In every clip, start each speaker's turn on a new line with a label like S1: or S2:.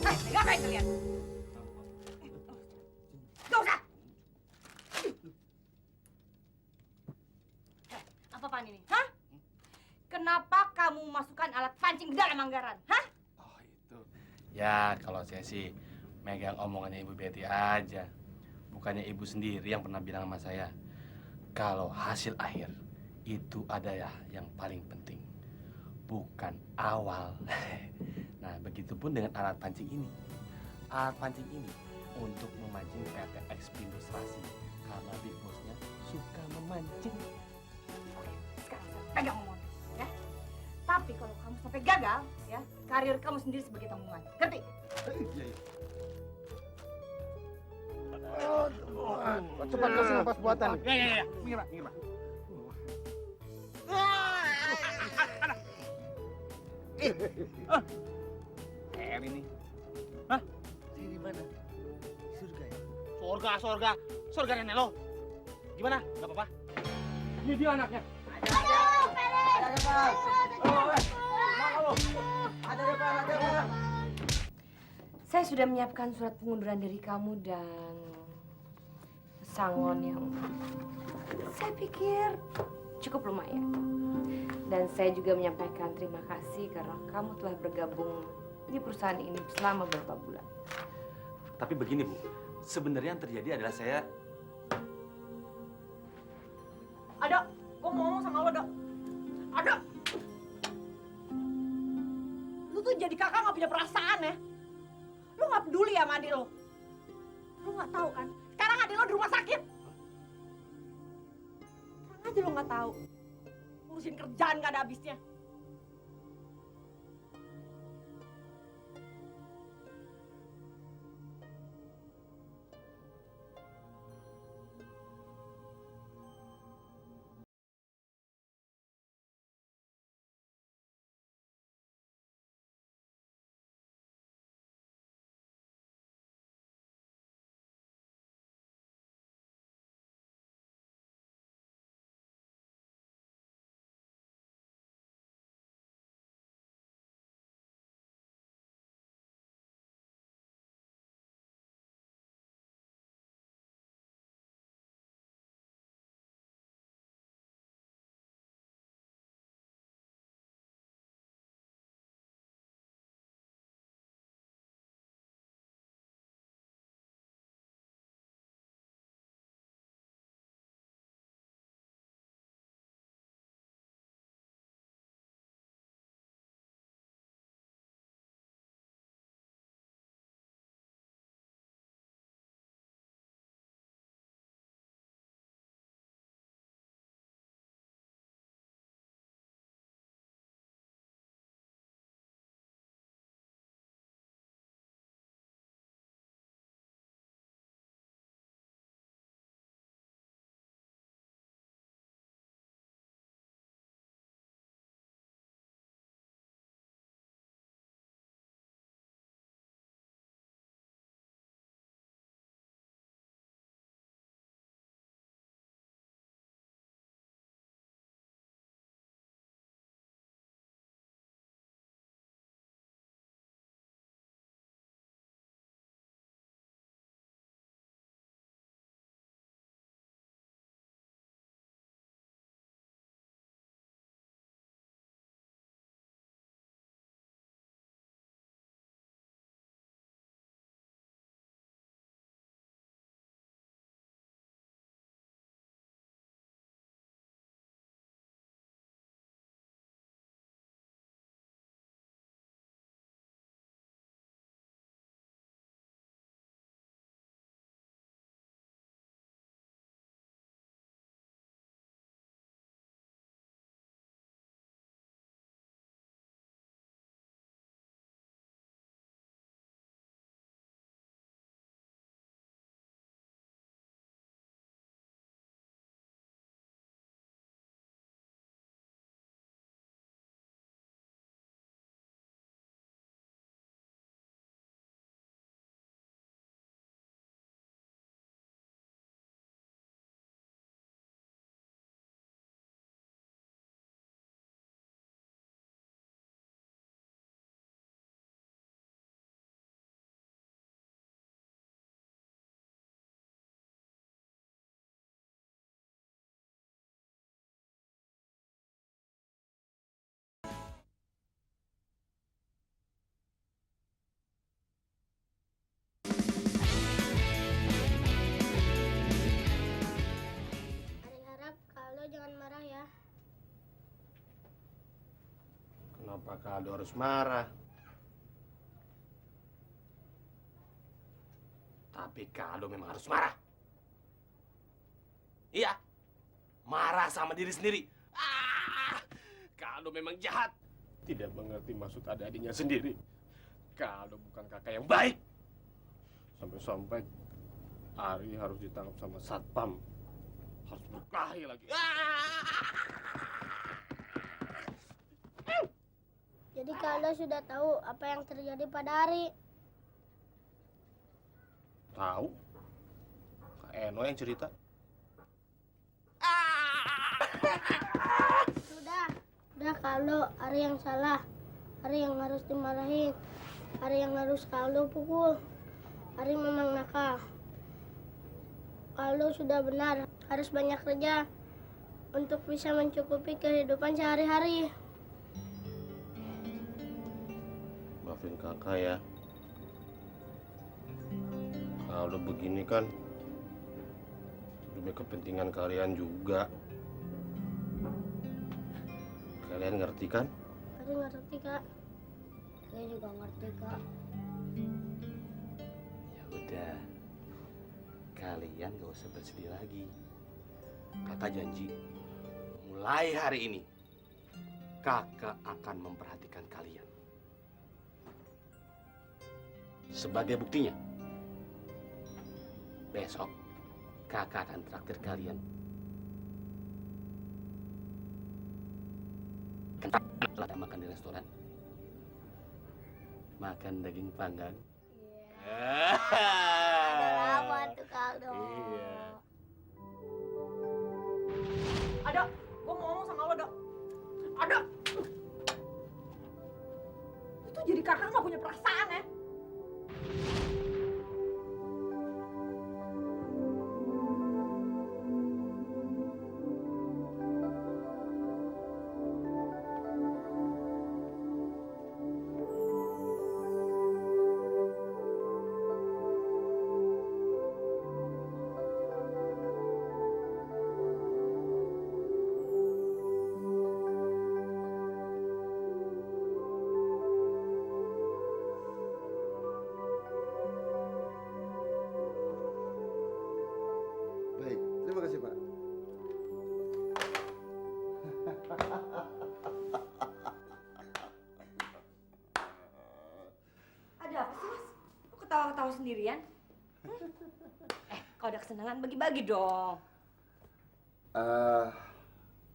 S1: Ngapain kalian? Gak usah. Apa-apaan ini? Hah? Kenapa kamu masukkan alat pancing ke dalam anggaran? Hah?
S2: Oh itu. Ya kalau saya sih megang omongannya Ibu Betty aja. Bukannya Ibu sendiri yang pernah bilang sama saya. Kalau hasil akhir itu ada ya yang paling penting. Bukan awal. Nah begitupun dengan alat pancing ini. Alat pancing ini untuk memancing PT Expilustrasi. Karena Big Boss-nya suka memancing.
S1: Oke, sekarang saya pegang omongan, ya. Tapi kalau kamu sampai gagal, ya, karir kamu sendiri sebagai tanggungan. Ngerti?
S2: Iya, iya.
S3: Cepat kasih nafas buatan.
S4: Ya. Minggir, Pak. Minggir, Pak. Ini. Hah?
S3: Ini di mana? Surga ya?
S4: Sorga. Sorga nenek lo. Gimana? Gak apa-apa? Ini dia anaknya.
S1: Saya sudah menyiapkan surat pengunduran diri kamu dan pesangon yang saya pikir cukup lumayan. Dan saya juga menyampaikan terima kasih karena kamu telah bergabung di perusahaan ini selama beberapa bulan.
S2: Tapi begini Bu, sebenarnya yang terjadi adalah saya.
S1: Ada, gua mau ngomong sama lo, Dok. Ada. Lu tuh jadi kakak nggak punya perasaan ya. Lu nggak peduli sama adik lo. Lu nggak tahu kan? Sekarang adik lo di rumah sakit. Terang aja lo nggak tahu. Urusin kerjaan gak ada habisnya.
S2: Kenapa Kaldo harus marah? Tapi Kaldo memang harus marah. Iya, marah sama diri sendiri. Kaldo memang jahat. Tidak mengerti maksud adik-adiknya sendiri. Kaldo bukan kakak yang baik. Sampai-sampai Ari harus ditangkap sama satpam. Harus berkelahi lagi.
S5: Jadi Kaldo sudah tahu apa yang terjadi pada Ari.
S2: Tahu? Kak Eno yang cerita.
S5: Udah Kaldo, Ari yang salah. Ari yang harus dimarahin. Ari yang harus Kaldo pukul. Ari memang nakal. Kaldo sudah benar, harus banyak kerja untuk bisa mencukupi kehidupan sehari-hari.
S2: Maafin kakak ya. Kalau begini kan demi kepentingan kalian juga. Kalian ngerti kan?
S5: Ari ngerti, Kak. Saya juga ngerti, Kak.
S2: Ya udah. Kalian gak usah bersedih lagi. Kakak janji, mulai hari ini kakak akan memperhatikan kalian. Sebagai buktinya, besok kakak akan traktir kalian. Kenapa makan di restoran? Makan daging panggang.
S5: Ada apa tuh, Kaldo?
S2: Iya.
S1: Ada, gue mau ngomong sama lo, Dok. Ada. Lu tuh jadi kakak nggak punya perasaan ya?
S3: Baik, terima kasih Pak.
S1: Ada apa sih, Mas? Kok ketawa-ketawa sendirian? Kalau ada kesenangan bagi-bagi dong.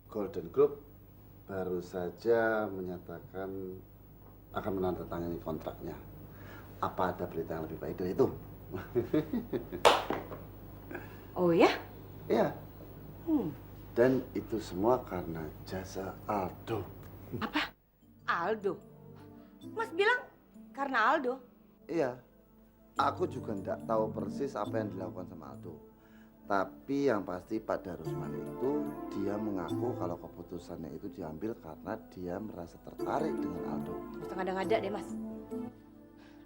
S3: Golden Group baru saja menyatakan akan menandatangani kontraknya. Apa ada berita yang lebih baik dari itu?
S1: Oh ya?
S3: Iya. Dan itu semua karena jasa Aldo.
S1: Aldo. Mas bilang karena Aldo.
S3: Iya. Aku juga tidak tahu persis apa yang dilakukan sama Aldo. Tapi yang pasti Pak Darusman itu dia mengaku kalau keputusannya itu diambil karena dia merasa tertarik dengan Aldo.
S1: Ngada-ngada deh, Mas.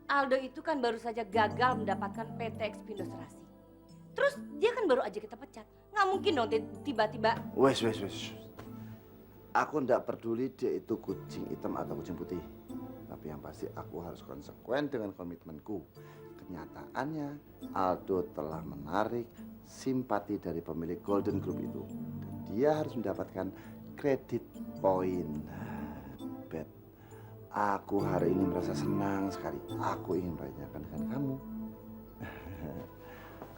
S1: Aldo itu kan baru saja gagal mendapatkan PT Expindo Serasi. Terus dia kan baru aja kita pecat. Nggak mungkin dong tiba-tiba.
S3: Wes. Aku ndak peduli dia itu kucing hitam atau kucing putih. Tapi yang pasti aku harus konsekuen dengan komitmenku. Kenyataannya Aldo telah menarik simpati dari pemilik Golden Group itu. Dan dia harus mendapatkan kredit poin. Bet, aku hari ini merasa senang sekali. Aku ingin merayakan dengan kamu.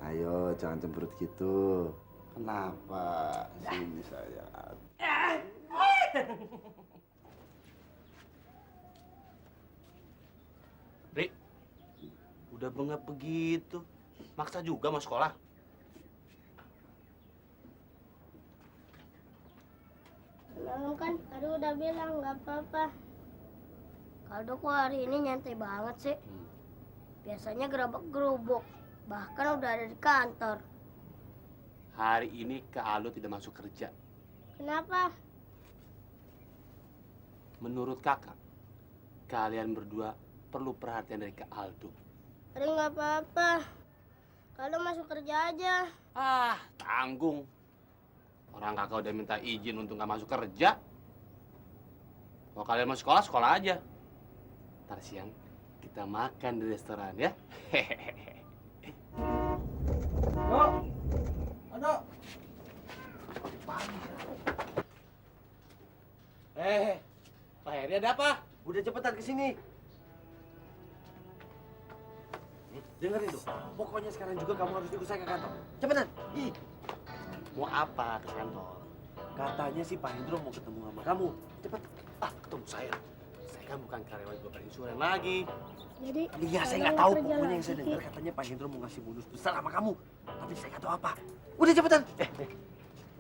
S3: Ayo, jangan cemberut gitu. Kenapa? Sini saya.
S2: Rik, udah bengap begitu. Maksa juga mau sekolah.
S5: Semalam kan tadi udah bilang nggak apa-apa. Kaldo kok hari ini nyantai banget sih. Biasanya gerobak-gerobok. Bahkan udah ada di kantor.
S2: Hari ini Kak Aldo tidak masuk kerja.
S5: Kenapa?
S2: Menurut kakak, kalian berdua perlu perhatian dari Kak Aldo.
S5: Hari nggak apa-apa. Kaldo masuk kerja aja.
S2: Tanggung. Orang kakak udah minta izin untuk nggak masuk kerja. Kalau kalian mau sekolah, sekolah aja. Ntar siang kita makan di restoran ya. Hehehe.
S4: Aduh.
S2: Pak Heri ada apa?
S4: Udah cepetan ke sini. Dengerin tuh. Pokoknya sekarang juga kamu harus ikut saya ke kantor. Cepetan. Ih.
S2: Mau apa ke kantor?
S4: Katanya sih Pak Hendro mau ketemu sama kamu. Cepet.
S2: Ketemu saya. Saya kan bukan karyawan Bapak Insuran lagi.
S5: Jadi
S4: Iya, saya nggak tahu. Pokoknya yang saya dengar katanya Pak Hendro mau ngasih bonus besar sama kamu. Tapi saya nggak tahu apa. Udah cepetan.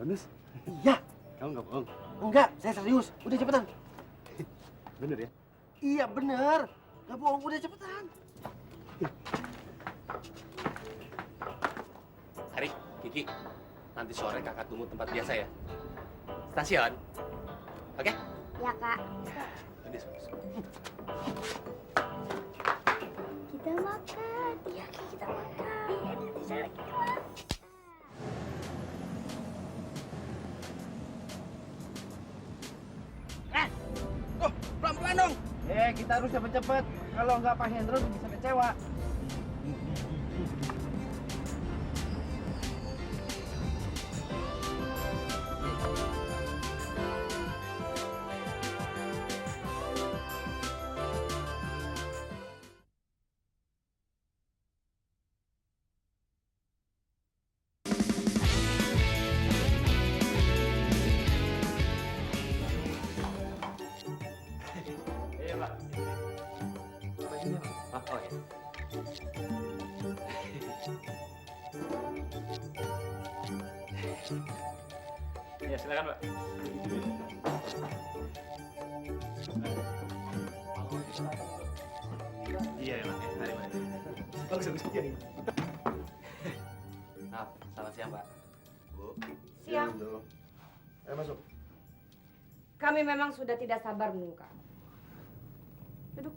S2: Bonus?
S4: Iya.
S2: Kamu nggak bohong?
S4: Enggak, saya serius. Udah cepetan.
S2: Bener ya?
S4: Iya bener. Nggak bohong. Udah cepetan.
S2: Hari, Kiki, nanti sore kakak tunggu tempat biasa ya. Stasiun. Oke?
S5: ya Kak,
S2: Udah,
S5: kita makan. Iya Kak, kita makan. Iya, nanti sore kita makan.
S4: Pelan-pelan dong. Kita harus cepet-cepet. Kalau nggak Pak Hendro bisa kecewa.
S2: Iya, Pak. Oh, iya. Ya, silakan, Pak. Iya, ya, Pak. Mari, Pak. Bagus, bagus. Iya. Maaf, selamat siang, Pak. Bu.
S1: Siang.
S3: Ayo masuk.
S1: Kami memang sudah tidak sabar menunggu kamu. Duduk.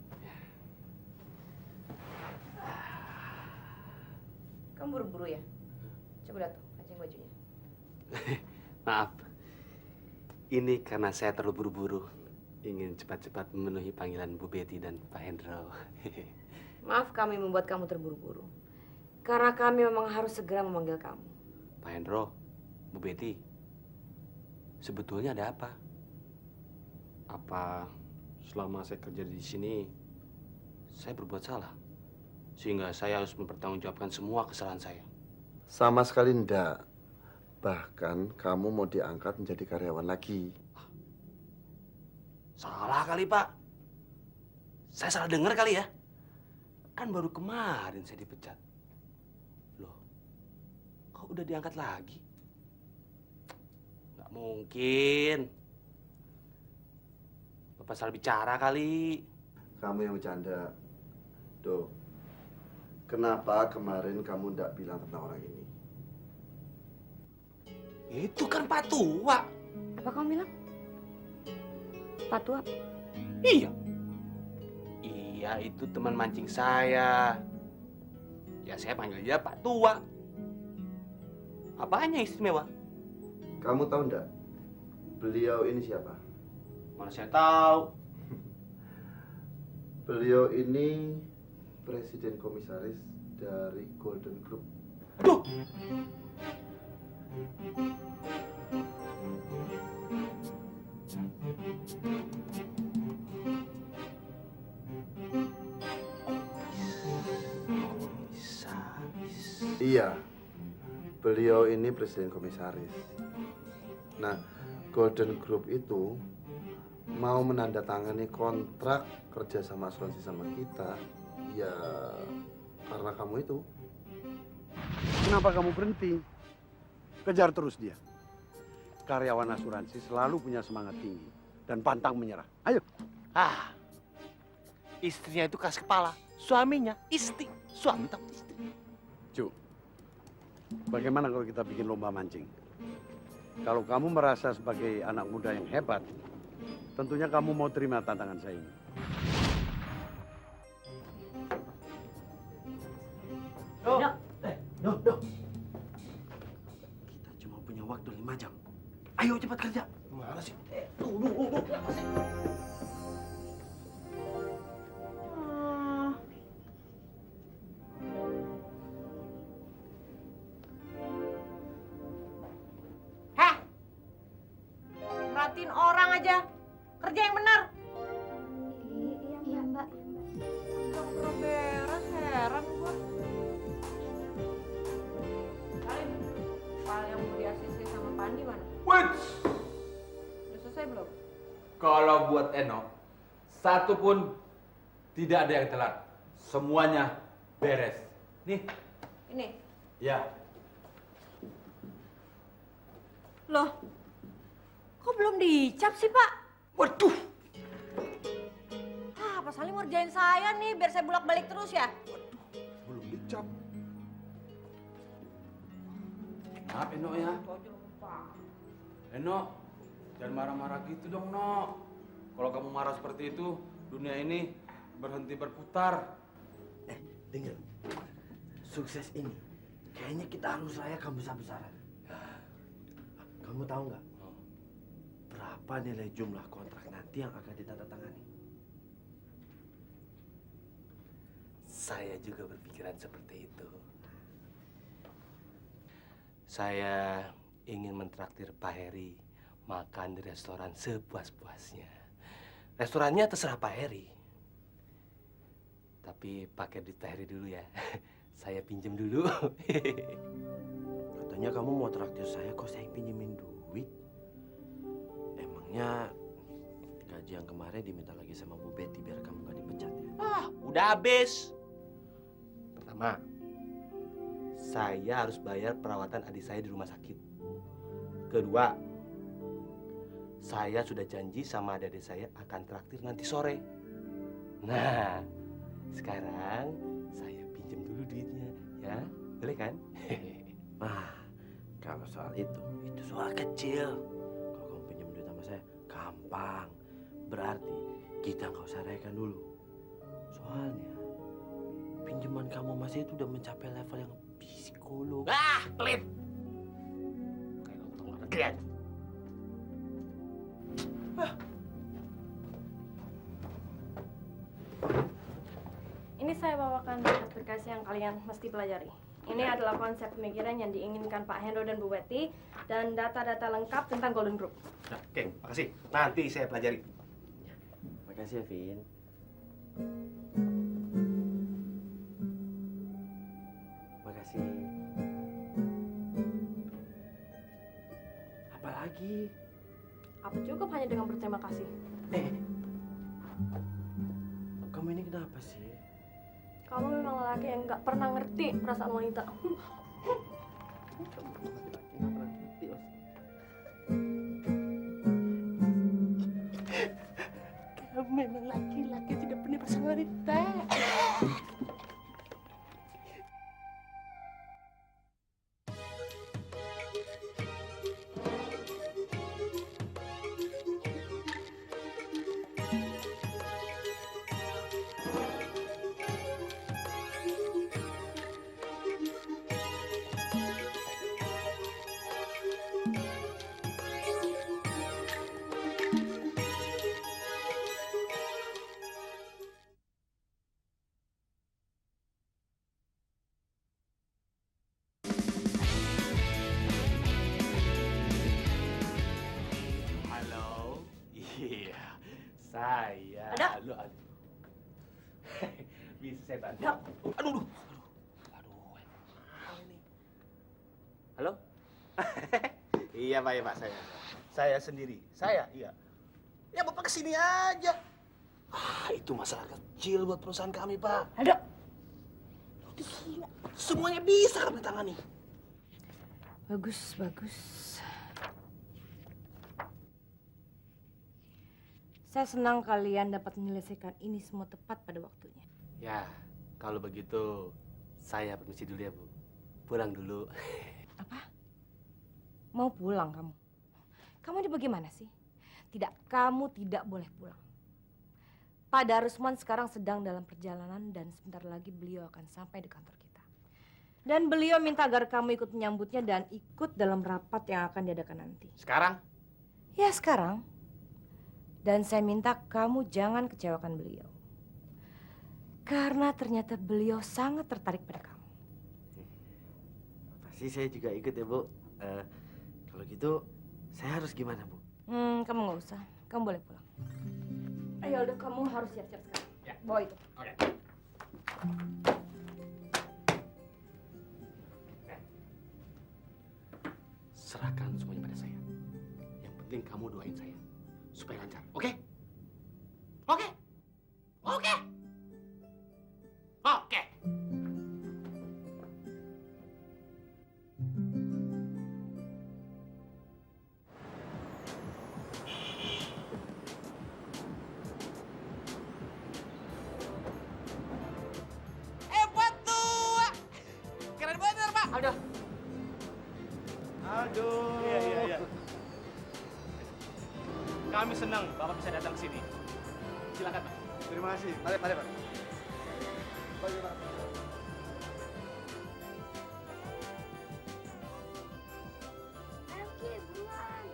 S1: Kamu buru-buru ya? Coba lihat tuh, kancing bajunya.
S2: Maaf. Ini karena saya terlalu buru-buru. Ingin cepat-cepat memenuhi panggilan Bu Betty dan Pak Hendro.
S1: Maaf kami membuat kamu terburu-buru. Karena kami memang harus segera memanggil kamu.
S2: Pak Hendro, Bu Betty, sebetulnya ada apa? Apa selama saya kerja di sini, saya berbuat salah? Sehingga saya harus mempertanggungjawabkan semua kesalahan saya.
S3: Sama sekali enggak. Bahkan kamu mau diangkat menjadi karyawan lagi.
S2: Salah kali, Pak. Saya salah dengar kali ya. Kan baru kemarin saya dipecat. Loh, kok udah diangkat lagi? Nggak mungkin. Bapak salah bicara kali.
S3: Kamu yang bercanda. Duh, kenapa kemarin kamu enggak bilang tentang orang ini?
S2: Itu kan Pak Tua.
S1: Apa kamu bilang? Pak Tua?
S2: Iya. Iya, itu teman mancing saya. Ya, saya panggil dia Pak Tua. Apanya istimewa?
S3: Kamu tahu enggak? Beliau ini siapa?
S2: Mana saya tahu.
S3: Beliau ini presiden komisaris dari Golden Group.
S2: Aduh.
S3: Iya, beliau ini presiden komisaris. Nah, Golden Group itu mau menandatangani kontrak kerja sama asuransi sama kita, ya karena kamu itu.
S6: Kenapa kamu berhenti? Kejar terus dia. Karyawan asuransi selalu punya semangat tinggi dan pantang menyerah. Ayo.
S2: Istrinya itu keras kepala, suaminya isti, suami takut istri.
S6: Cu, bagaimana kalau kita bikin lomba mancing? Kalau kamu merasa sebagai anak muda yang hebat, tentunya kamu mau terima tantangan saya ini.
S4: Dok. Kita cuma punya waktu 5 jam. Ayo cepat kerja.
S2: Gimana sih?
S4: Tunggu.
S1: aja. Kerja yang benar.
S5: Iya, Mbak.
S1: Udah beres, heran gua. Salim, file yang mau di-ACC sama Pandi mana?
S7: Wait,
S1: Udah selesai belum?
S7: kalau buat Eno, satu pun tidak ada yang telat. Semuanya beres. Nih,
S1: Ini.
S7: ya.
S1: Loh, kok belum dicap sih, Pak?
S7: Waduh,
S1: Ah, Pak Salim ngerjain saya nih, biar saya bolak-balik terus ya.
S7: belum dicap. Maaf Eno ya. Eno, jangan marah-marah gitu dong, No. Kalau kamu marah seperti itu, dunia ini berhenti berputar.
S8: Dengar, sukses ini kayaknya kita harus rayakan besar-besaran. Kamu tahu nggak berapa nilai jumlah kontrak nanti yang akan ditandatangani?
S2: Saya juga berpikiran seperti itu. Saya ingin mentraktir Pak Heri makan di restoran sepuas-puasnya. Restorannya terserah Pak Heri. Tapi pakai duit Pak Heri dulu ya. Saya pinjam dulu.
S8: Katanya kamu mau traktir saya, kok saya yang pinjemin duit? Emangnya gaji yang kemarin diminta lagi sama Bu Betty biar kamu gak dipecat ya?
S2: Udah habis. Pertama, saya harus bayar perawatan adik saya di rumah sakit. Kedua, saya sudah janji sama adik saya akan traktir nanti sore. Nah, sekarang saya pinjam dulu duitnya, ya? Boleh kan?
S8: Nah, kalau soal itu soal kecil. Kalau kamu pinjam duit sama saya, gampang. Berarti kita nggak usah rayakan dulu. Soalnya pinjaman kamu masih itu udah mencapai level yang psikolog.
S2: Pelit! Kayak lontong luar negeri aja.
S9: Ini saya bawakan aplikasi yang kalian mesti pelajari. Ini adalah konsep pemikiran yang diinginkan Pak Hendro dan Bu Betty dan data-data lengkap tentang Golden Group.
S2: Nah, oke, makasih. Nanti saya pelajari.
S8: Makasih ya, Vin. Makasih. Apa lagi?
S9: Apa cukup hanya dengan berterima kasih?
S8: Kamu ini kenapa sih?
S9: Kamu memang lelaki yang nggak pernah ngerti perasaan wanita.
S2: Kamu memang laki-laki tidak pernah bersama wanita. Halo. Iya, saya.
S9: Ada?
S2: Aduh. Bisa saya bantu?
S9: Ya.
S2: Aduh. Ini. Halo? Iya Pak, ya Pak, saya sendiri. Iya. Ya Bapak kesini aja. Itu masalah kecil buat perusahaan kami, Pak.
S9: Ada.
S2: Semuanya bisa kami tangani.
S1: Bagus, bagus. Saya senang kalian dapat menyelesaikan ini semua tepat pada waktunya.
S2: Ya, kalau begitu saya permisi dulu ya, Bu. Pulang dulu.
S1: Apa? Mau pulang kamu? Kamu ini bagaimana sih? Tidak, kamu tidak boleh pulang. Pak Darusman sekarang sedang dalam perjalanan dan sebentar lagi beliau akan sampai di kantor kita. Dan beliau minta agar kamu ikut menyambutnya dan ikut dalam rapat yang akan diadakan nanti.
S2: Sekarang?
S1: Ya, sekarang. Dan saya minta kamu jangan kecewakan beliau. Karena ternyata beliau sangat tertarik pada kamu.
S8: Pasti saya juga ikut ya, Bu. Kalau gitu, saya harus gimana, Bu?
S1: Kamu nggak usah. kamu boleh pulang. Ayo Aldo, kamu harus siap-siap sekarang.
S2: Ya.
S1: Bawa itu.
S2: Oke. Serahkan semuanya pada saya. Yang penting kamu doain saya supaya lancar. Oke? Oke? Oke? Oke.
S4: Hebat tuh. Keren bener, Pak.
S1: Aldo,
S6: Aduh.
S4: Iya. Kami senang Bapak bisa datang ke sini. Silakan, Pak.
S6: Terima kasih. Mari, Pak.
S5: Ayo Ki, buruan.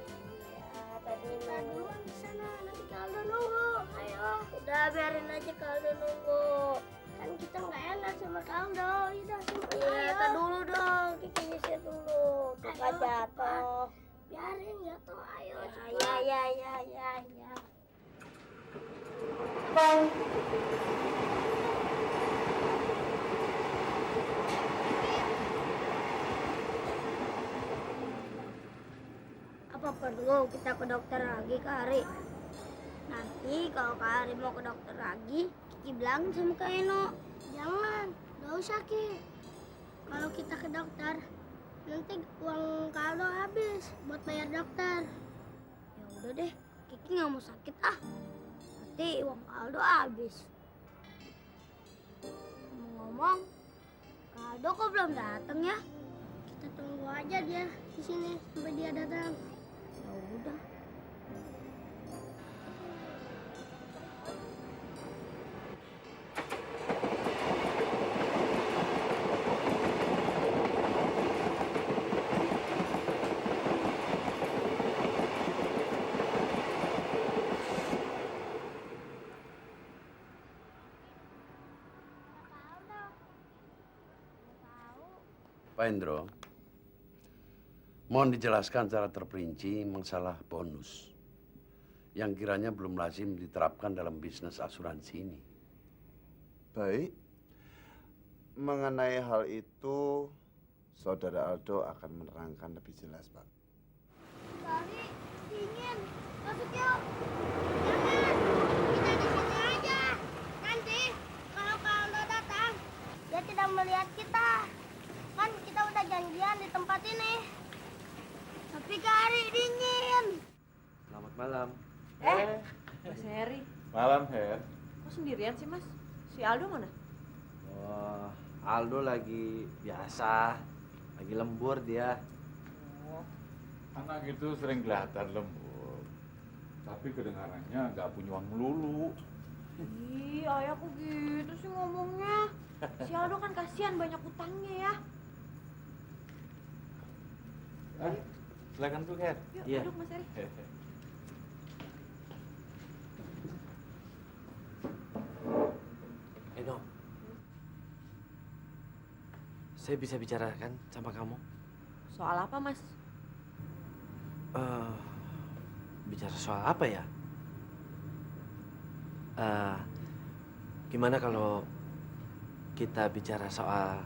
S5: Ya, tadi kita duluan di sana, nanti Kaldo nunggu. Ayo, udah biarin aja Kaldo nunggu. Kan kita nggak enak sama Kaldo. Udah, iya, kita dulu dong. Kiki nyisir dulu. Tuh jatuh. Biarin jatuh, ayo. Ya. Apa perlu kita ke dokter lagi, Kak Ari? Nanti kalau Kak Ari mau ke dokter lagi, Kiki bilangin sama Kak Eno. Jangan, gak usah Ki. Kalau kita ke dokter, nanti uang Kaldo habis buat bayar dokter. Ya udah deh, Kiki nggak mau sakit ah. Nanti uang Kaldo habis. Ngomong, Kaldo kok belum datang ya? Kita tunggu aja dia di sini sampai dia datang. Ya udah.
S6: Pak Indro, mohon dijelaskan secara terperinci masalah bonus yang kiranya belum lazim diterapkan dalam bisnis asuransi ini.
S3: Baik. Mengenai hal itu, Saudara Aldo akan menerangkan lebih jelas, Pak.
S5: Kali dingin, masuk yuk. Jangan, kita di sini aja. Nanti kalau Kaldo datang, dia tidak melihat kita. Kan kita udah janjian di tempat ini. Tapi Kari dingin.
S8: Selamat malam.
S1: Mas Heri.
S7: Malam, Her.
S1: Kok sendirian sih, Mas? Si Aldo mana?
S8: Oh, Aldo lagi biasa, lagi lembur dia.
S10: Anak itu sering kelihatan lembut, tapi kedengarannya nggak punya uang melulu.
S1: Ih, ayah kok gitu sih ngomongnya. Si Aldo kan kasihan banyak utangnya ya.
S10: Silakan tuh, Her.
S1: Yuk,
S8: Iya.
S1: duduk Mas Heri.
S8: Eno, saya bisa bicarakan sama kamu?
S1: Soal apa, Mas?
S8: Bicara soal apa ya? Gimana kalau kita bicara soal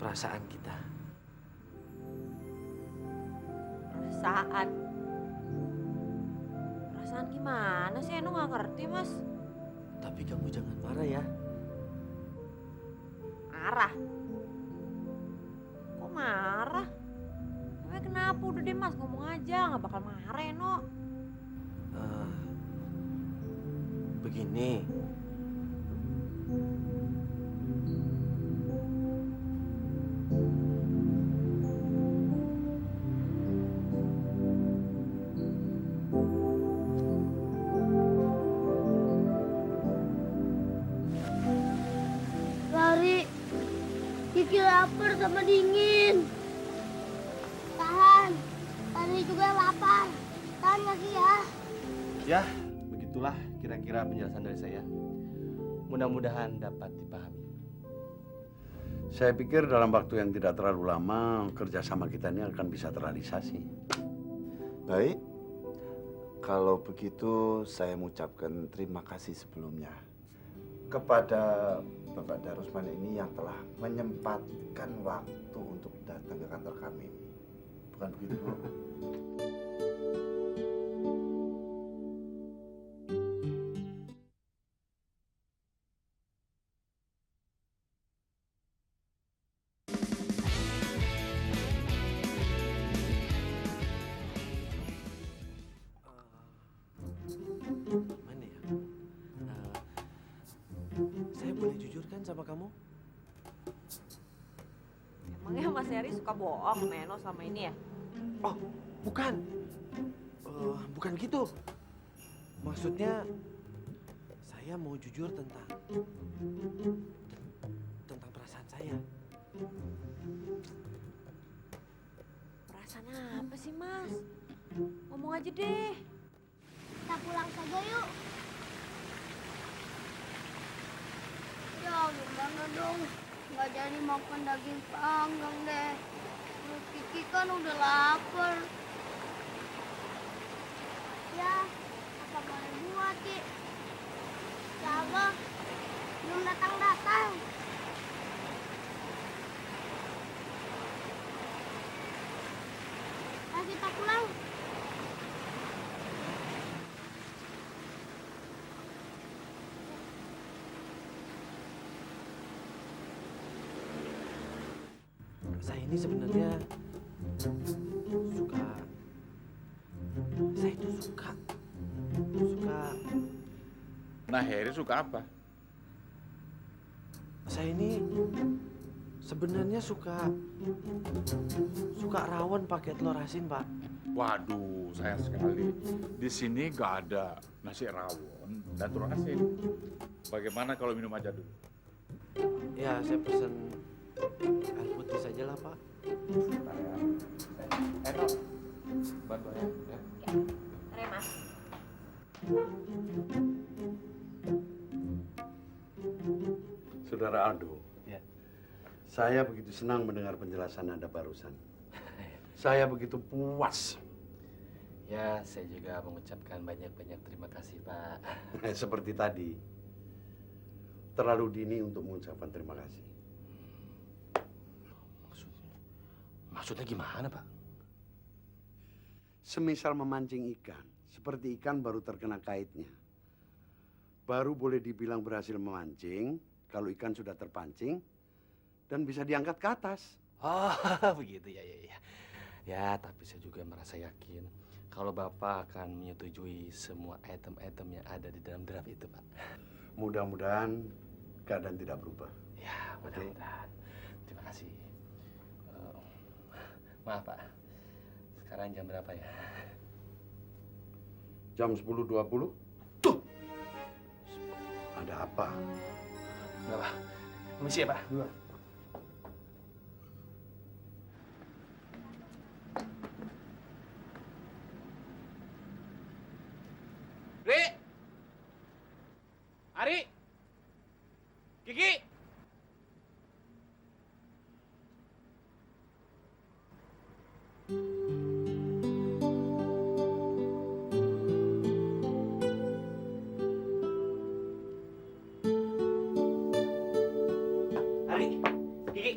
S8: perasaan kita?
S1: Perasaan. Perasaan gimana sih? Eno nggak ngerti, Mas.
S8: Tapi kamu jangan marah ya.
S1: Marah? Kok marah? Emang kenapa? Udah deh, Mas. Ngomong aja. Nggak bakal marah, Eno.
S8: Begini.
S5: Kari, Kiki lapar sama dingin. Tahan, Kari juga lapar. Tahan ya Ki ya.
S2: Ya, begitulah kira-kira penjelasan dari saya. Mudah-mudahan dapat dipahami.
S6: Saya pikir dalam waktu yang tidak terlalu lama kerjasama kita ini akan bisa terrealisasi.
S3: Baik. Kalau begitu saya mengucapkan terima kasih sebelumnya kepada Bapak Darusman ini yang telah menyempatkan waktu untuk datang ke kantor kami. Bukan begitu, Bu?
S8: Mana ya? Saya boleh jujur kan sama kamu?
S11: Emangnya Mas Heri suka bohong sama Eno selama ini ya?
S8: Oh, bukan. Bukan gitu. Maksudnya saya mau jujur tentang perasaan saya.
S11: Perasaan apa sih Mas? Ngomong aja deh.
S5: Kita pulang saja yuk. Ya gimana dong? Nggak jadi makan daging panggang deh. Perut Kiki kan udah lapar. Ya, apa boleh buat, Ki? Siapa? Belum datang-datang. Ayo kita pulang.
S8: Saya ini sebenarnya suka. Saya itu suka.
S10: Nah, Heri suka apa?
S8: Saya ini sebenarnya suka rawon pakai telur asin, Pak.
S10: Waduh, sayang sekali. Di sini nggak ada nasi rawon dan telur asin. Bagaimana kalau minum aja dulu?
S8: Ya, saya pesen air putih saja lah, Pak.
S2: Sebentar ya. Eno, bantu ya.
S11: Mari Mas.
S6: Saudara Aldo,
S2: Ya.
S6: saya begitu senang mendengar penjelasan Anda barusan. Saya begitu puas.
S2: Ya, saya juga mengucapkan banyak-banyak terima kasih, Pak.
S6: Seperti tadi, terlalu dini untuk mengucapkan terima kasih.
S2: Maksudnya gimana, Pak?
S6: Semisal memancing ikan, seperti ikan baru terkena kaitnya. Baru boleh dibilang berhasil memancing kalau ikan sudah terpancing dan bisa diangkat ke atas.
S2: Oh, begitu ya. Ya, tapi saya juga merasa yakin kalau Bapak akan menyetujui semua item-item yang ada di dalam draft itu, Pak.
S6: Mudah-mudahan keadaan tidak berubah.
S2: Ya, mudah-mudahan. Terima kasih. Maaf, Pak. Sekarang jam berapa ya?
S6: Jam 10.20. Tuh! Ada apa?
S2: Enggak, Pak. Permisi ya, Pak. Dua.
S4: Ri! Ari! Kiki! Ari! Kiki!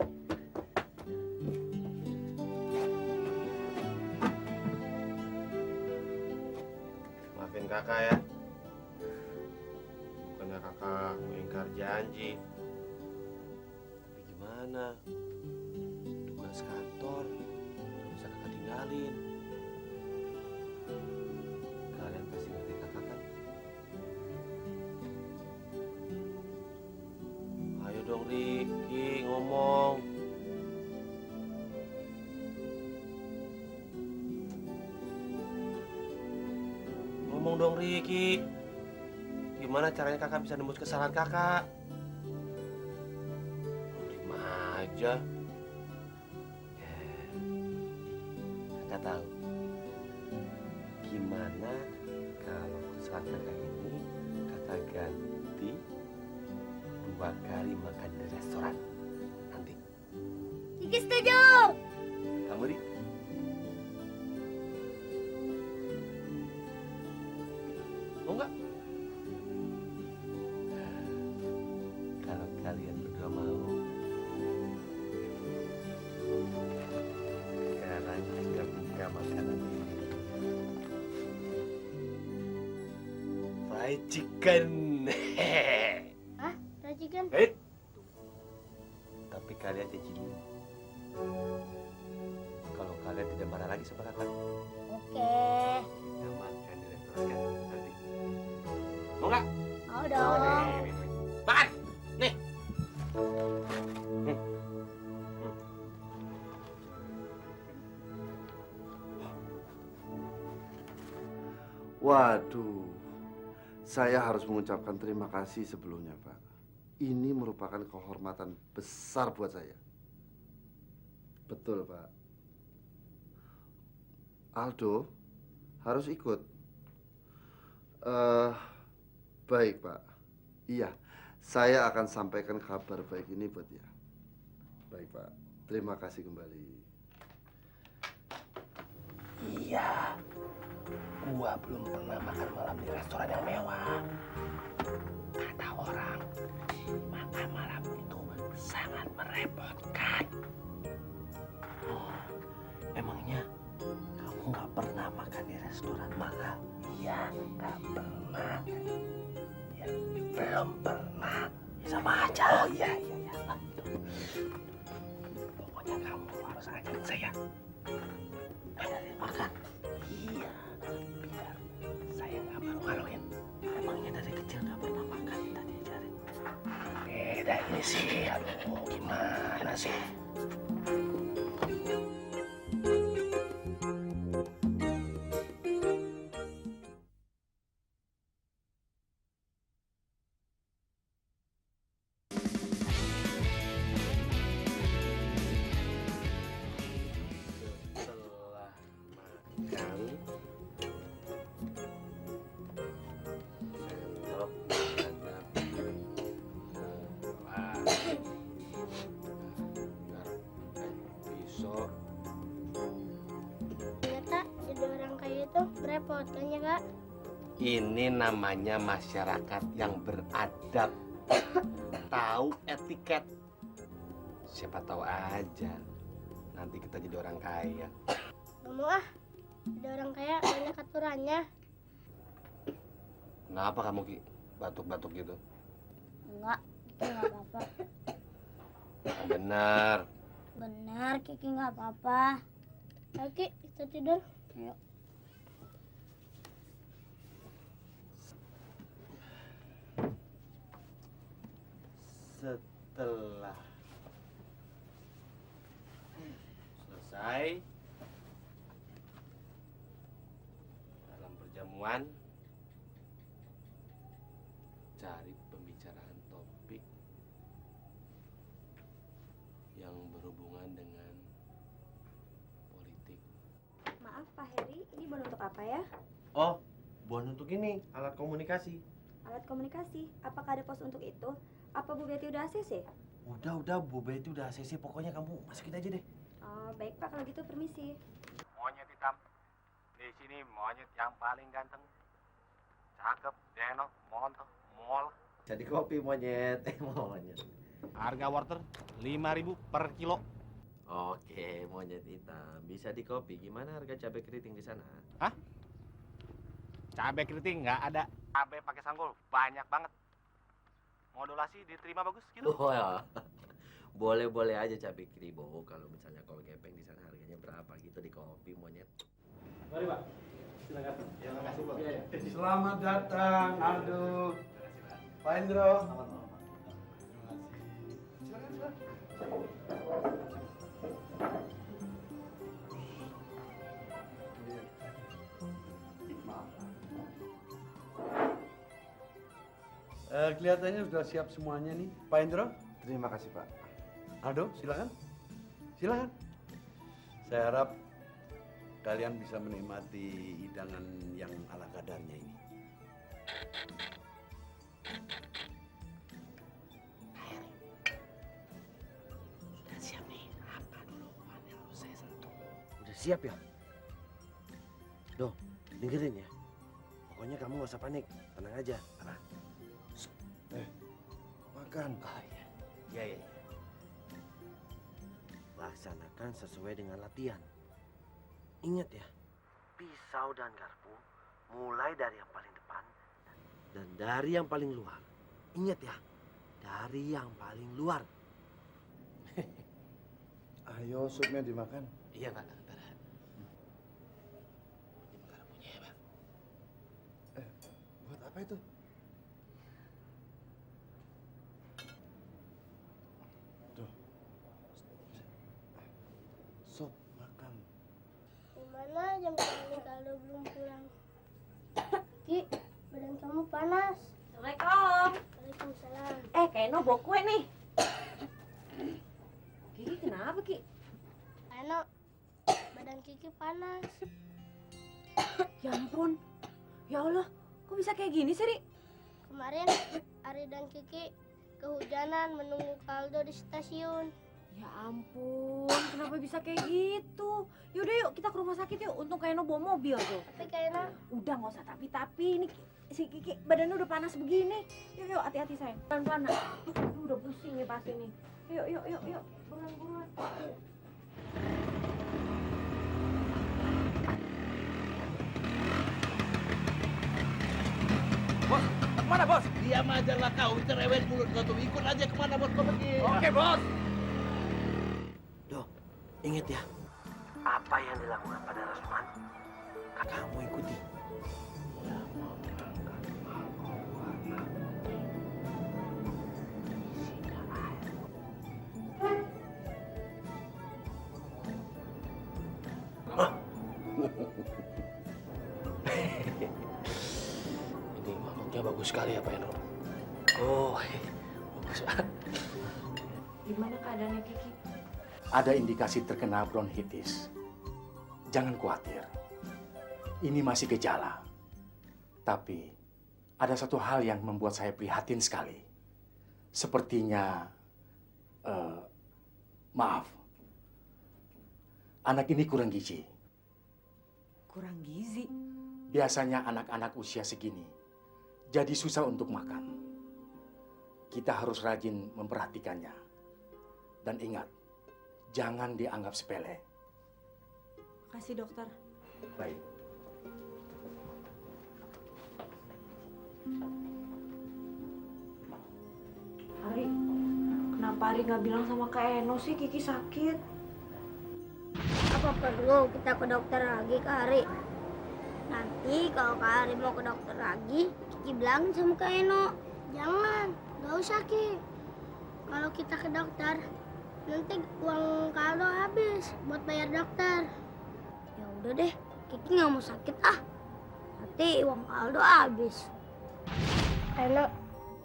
S8: Maafin kakak ya. Bukannya kakak mengingkar janji. Tapi gimana? Tugas kantor nggak bisa kakak tinggalin. Kalian pasti ngerti kakak kan? Ayo dong Riki, ngomong. Ngomong dong Riki. Gimana caranya kakak bisa nembus kesalahan kakak? Terima aja.
S2: Kakak tahu. Gimana kalau kesalahan kakak ini kakak ganti 2 kali makan di restoran nanti?
S5: Kiki setuju.
S2: Kamu, Ri?
S8: fried chicken.
S5: Hah? Racikan?
S8: Tapi kalian janji dulu. Kalau kalian tidak marah lagi sama kakak,
S5: Oke.
S8: kita makan di restoran kan nanti. Mau nggak?
S5: Mau dong.
S8: Makan. Nih.
S3: Waduh, saya harus mengucapkan terima kasih sebelumnya, Pak. Ini merupakan kehormatan besar buat saya. Betul, Pak. Aldo harus ikut. Baik, Pak. Iya, saya akan sampaikan kabar baik ini buat dia. Baik, Pak. Terima kasih kembali.
S8: Iya. Gua belum pernah makan malam di restoran yang mewah. Kata orang, makan malam itu sangat merepotkan. Oh, emangnya kamu nggak pernah makan di restoran mahal? Iya, nggak pernah. Ya, belum pernah. Ya, sama aja. Oh iya. Pokoknya kamu harus ajak saya. Makan. Iya, biar saya nggak malu-maluin. Emangnya dari kecil nggak pernah makan, kita diajarin. Beda ini sih, aduh gimana sih? Setelah makan, sendok hadap pisau.
S5: Ternyata jadi orang kaya itu merepotkan ya, Kak.
S2: Ini namanya masyarakat yang beradab. Tahu etiket. Siapa tahu aja nanti kita jadi orang kaya.
S5: Gak mau ah. Jadi orang kaya banyak aturannya.
S2: Kenapa kamu Ki? Batuk-batuk gitu?
S5: Enggak, Kiki nggak apa-apa.
S2: Yang bener.
S5: Benar, Kiki nggak apa-apa. Kiki, kita tidur. Yuk.
S2: Setelah selesai dalam perjamuan, cari pembicaraan topik yang berhubungan dengan politik.
S9: Maaf Pak Heri, ini bon untuk apa ya?
S8: Oh, bon untuk ini, alat komunikasi.
S9: Alat komunikasi, apakah ada pos untuk itu? Apa Bu Betty udah ACC?
S8: Udah, Bu Betty udah ACC, pokoknya kamu masukin aja deh.
S9: Oh, baik Pak, kalau gitu permisi.
S2: Monyet hitam. Di sini monyet yang paling ganteng. Cakep, denok, montok, mol.
S8: Jadi kopi monyet, monyet.
S2: Harga wortel 5.000 per kilo.
S8: Oke, monyet hitam. Bisa di kopi. Gimana harga cabai keriting di sana?
S2: Hah? Cabai keriting nggak ada. Cabai pakai sanggul banyak banget. Modulasi diterima bagus gitu.
S8: Oh ya. Boleh-boleh aja cabai keribo. Kalau misalnya kol gepeng di sana harganya berapa gitu di kopi monyet.
S6: Mari Pak, silakan. Ya, makasih Pak. Selamat datang Aldo. Pak Indro. Kelihatannya sudah siap semuanya nih, Pak Indro.
S3: Terima kasih, Pak.
S6: Aldo, silakan. Silakan. Saya harap kalian bisa menikmati hidangan yang ala kadarnya ini.
S8: Sudah siap nih. Apa dulu yang harus saya sentuh? Udah siap ya? Doh, dengerin ya. Pokoknya kamu gak usah panik. Tenang aja. Apa?
S3: Makan.
S8: Oh iya. Iya. Laksanakan sesuai dengan latihan. Ingat ya, pisau dan garpu mulai dari yang paling depan dan Dan dari yang paling luar. Ingat ya, dari yang paling luar.
S3: Ayo, supnya dimakan.
S2: Iya, Pak. Bentar. Bentar punya ya, Pak.
S3: Buat apa itu? Tuh. Sop, makan.
S5: Gimana jam segini kalau belum pulang? Ki, badan kamu panas.
S11: Assalamualaikum.
S5: Waalaikumsalam.
S11: Keno bawa kue nih. Kiki kenapa, Ki?
S5: Eno, badan Kiki panas.
S11: Ya ampun. Ya Allah, kok bisa kayak gini sih, Ri?
S5: Kemarin Ari dan Kiki kehujanan menunggu Kaldo di stasiun.
S11: Ya ampun, kenapa bisa kayak gitu? Yaudah yuk, kita ke rumah sakit yuk. Untung Keno bawa mobil tuh.
S5: Tapi kayaknya
S11: Udah nggak usah tapi ini si Kiki badannya udah panas begini. Yuk hati-hati sayang. Pelan-pelan. Udah pusing nih pasti nih. Yuk. Buruan.
S4: Bos, kemana bos?
S8: Diam aja lah kau, cerewet mulut kau tuh. Ikut aja kemana bos kau pergi.
S4: Oke bos.
S8: Doh, ingat ya. Apa yang dilakukan pada Rasman, kamu ikuti.
S2: Ini mangkoknya bagus sekali ya, Pak Hendro. Oh, bagus banget.
S1: Gimana keadaannya Kiki?
S12: Ada indikasi terkena bronkitis. Jangan khawatir. Ini masih gejala. Tapi ada satu hal yang membuat saya prihatin sekali. Sepertinya, maaf, anak ini kurang gizi.
S11: Kurang gizi.
S12: Biasanya anak-anak usia segini jadi susah untuk makan. Kita harus rajin memperhatikannya. Dan ingat, jangan dianggap sepele.
S11: Kasih dokter.
S12: Baik.
S11: Ari, kenapa Ari nggak bilang sama Kak Eno sih Kiki sakit?
S5: apa perlu kita ke dokter lagi Kak Ari? Nanti kalau Kak Ari mau ke dokter lagi, Kiki bilangin sama Kak Eno. Jangan, gak usah Ki. Kalau kita ke dokter, nanti uang Kaldo habis buat bayar dokter. Ya udah deh, Kiki nggak mau sakit ah. Nanti uang Kaldo habis. Eno,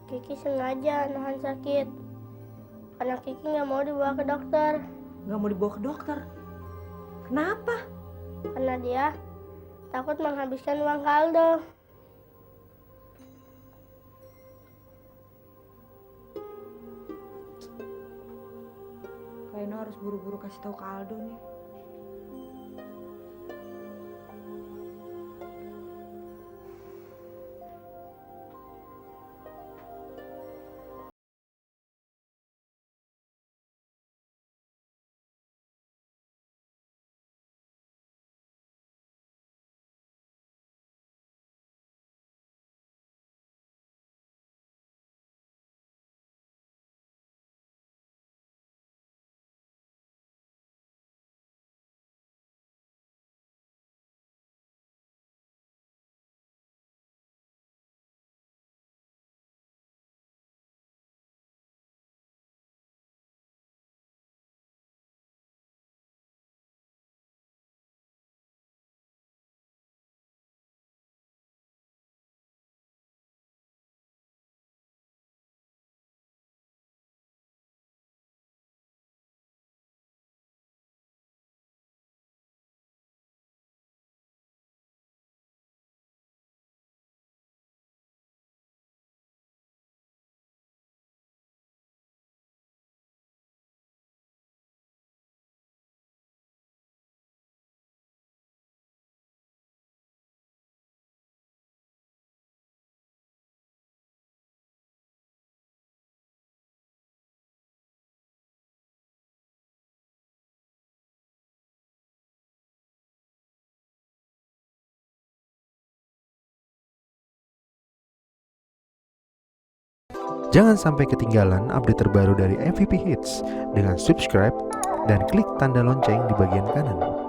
S5: Kiki sengaja nahan sakit. Karena Kiki nggak mau dibawa ke dokter.
S11: Nggak mau dibawa ke dokter? Kenapa?
S5: Karena dia takut menghabiskan uang Kaldo.
S11: Kak Eno harus buru-buru kasih tahu Kak Aldo nih.
S13: Jangan sampai ketinggalan update terbaru dari MVP Hits dengan subscribe dan klik tanda lonceng di bagian kanan.